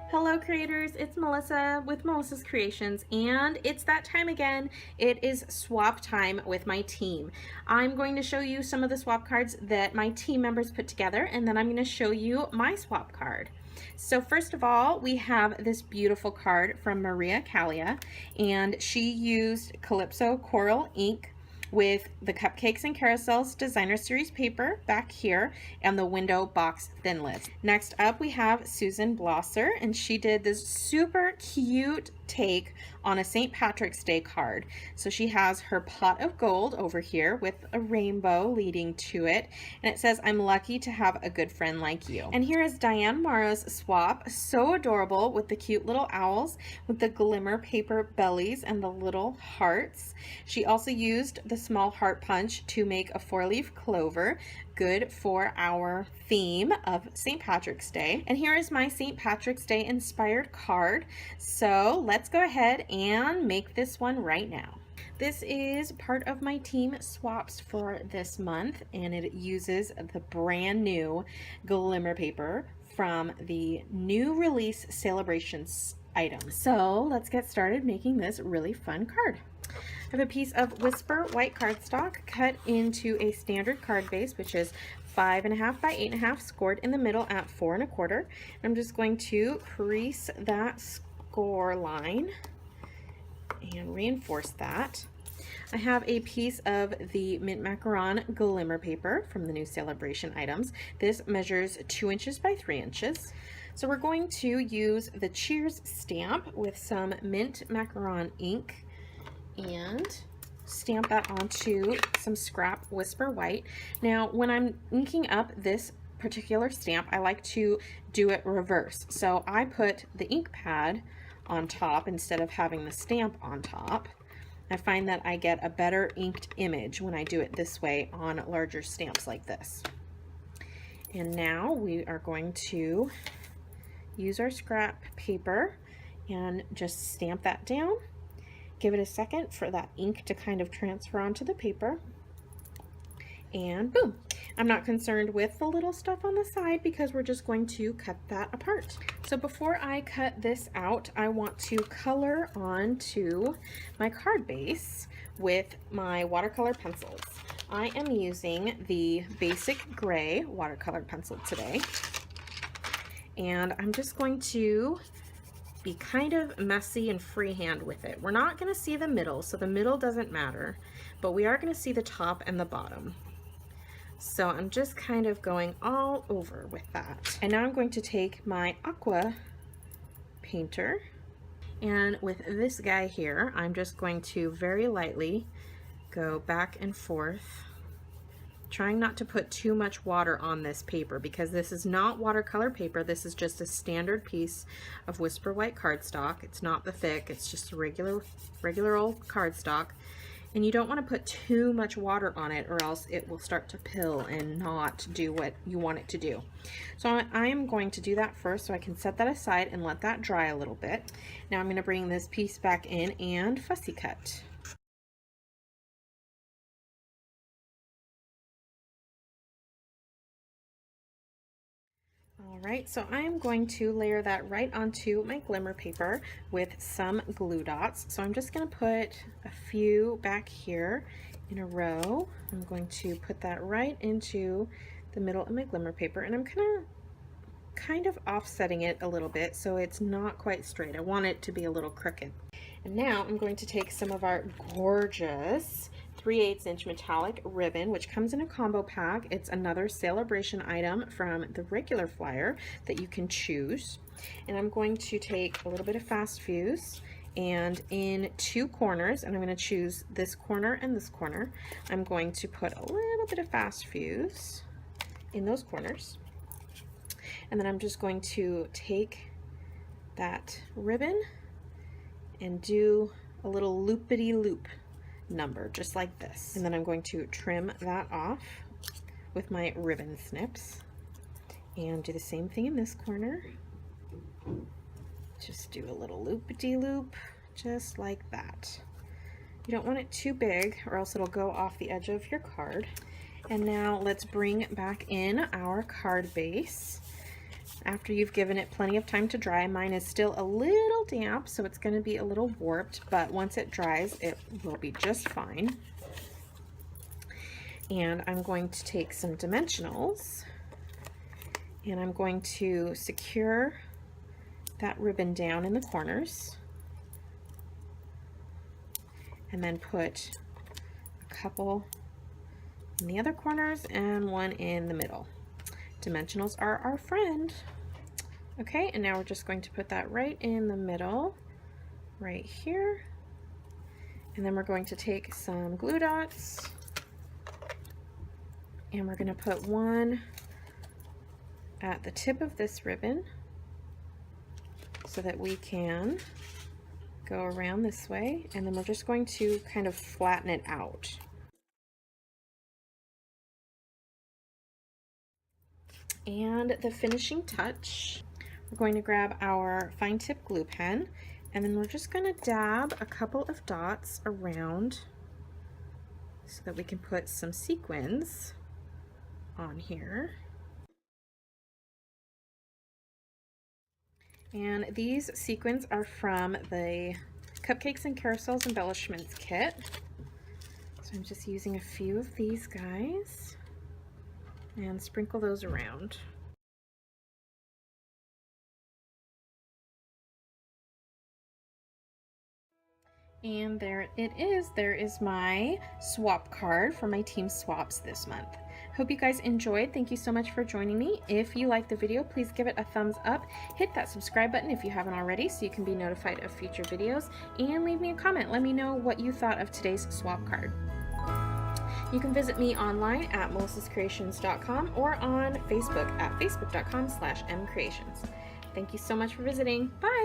Hello creators, it's Melissa with Melissa's Creations, and it's that time again. It is swap time with my team. I'm going to show you some of the swap cards that my team members put together, and then I'm going to show you my swap card. So first of all, we have this beautiful card from Maria Callia, and she used Calypso Coral ink with the Cupcakes and Carousels Designer Series paper back here and the window box thin list. Next up we have Susan Blosser, and she did this super cute take on a St. Patrick's Day card. So she has her pot of gold over here with a rainbow leading to it, and it says, "I'm lucky to have a good friend like you." And here is Diane Morrow's swap, so adorable, with the cute little owls with the glimmer paper bellies and the little hearts. She also used the small heart punch to make a 4-leaf clover, good for our theme of St. Patrick's Day. And here is my St. Patrick's Day inspired card. So let's go ahead and make this one right now. This is part of my team swaps for this month, and it uses the brand new Glimmer paper from the new release Sale-A-Bration items. So let's get started making this really fun card. I have a piece of Whisper white cardstock cut into a standard card base, which is 5.5 by 8.5, scored in the middle at 4 1/4. I'm just going to crease that score line and reinforce that. I have a piece of the Mint Macaron Glimmer paper from the new Sale-A-Bration items. This measures 2 inches by 3 inches. So we're going to use the Cheers stamp with some Mint Macaron ink and stamp that onto some scrap Whisper white. Now when I'm inking up this particular stamp, I like to do it reverse. So I put the ink pad on top instead of having the stamp on top. I find that I get a better inked image when I do it this way on larger stamps like this. And now we are going to use our scrap paper and just stamp that down. Give it a second for that ink to kind of transfer onto the paper, and boom. I'm not concerned with the little stuff on the side because we're just going to cut that apart. So before I cut this out, I want to color onto my card base with my watercolor pencils. I am using the basic gray watercolor pencil today, and I'm just going to be kind of messy and freehand with it. We're not going to see the middle, so the middle doesn't matter, but we are going to see the top and the bottom. So I'm just kind of going all over with that. And now I'm going to take my Aqua Painter, and with this guy here, I'm just going to very lightly go back and forth, trying not to put too much water on this paper because this is not watercolor paper. This is just a standard piece of Whisper white cardstock. It's not the thick, it's just a regular old cardstock. And you don't want to put too much water on it or else it will start to pill and not do what you want it to do. So I am going to do that first so I can set that aside and let that dry a little bit. Now I'm going to bring this piece back in and fussy cut. Alright, so I'm going to layer that right onto my glimmer paper with some glue dots. So I'm just going to put a few back here in a row. I'm going to put that right into the middle of my glimmer paper, and I'm kind of offsetting it a little bit so it's not quite straight. I want it to be a little crooked. And now I'm going to take some of our gorgeous 3/8 inch metallic ribbon, which comes in a combo pack. It's another Sale-A-Bration item from the regular flyer that you can choose. And I'm going to take a little bit of fast fuse, and in 2 corners, and I'm going to choose this corner and this corner, I'm going to put a little bit of fast fuse in those corners. And then I'm just going to take that ribbon and do a little loopity-loop number just like this, and then I'm going to trim that off with my ribbon snips and do the same thing in this corner. Just do a little loopity-loop just like that. You don't want it too big or else it'll go off the edge of your card. And now let's bring back in our card base. after you've given it plenty of time to dry. Mine is still a little damp, so it's going to be a little warped, but once it dries, it will be just fine. And I'm going to take some dimensionals, and I'm going to secure that ribbon down in the corners, and then put a couple in the other corners and one in the middle. Dimensionals are our friend. Okay, and now we're just going to put that right in the middle, right here. And then we're going to take some glue dots, and we're going to put one at the tip of this ribbon so that we can go around this way, and then we're just going to kind of flatten it out. And the finishing touch, we're going to grab our fine tip glue pen, and then we're just going to dab a couple of dots around so that we can put some sequins on here. And these sequins are from the Cupcakes and Carousels Embellishments kit. So I'm just using a few of these guys and sprinkle those around. And there it is. There is my swap card for my team swaps this month. Hope you guys enjoyed. Thank you so much for joining me. If you liked the video, please give it a thumbs up. Hit that subscribe button if you haven't already so you can be notified of future videos. And leave me a comment. Let me know what you thought of today's swap card. You can visit me online at melissascreations.com or on Facebook at facebook.com/mcreations. Thank you so much for visiting. Bye!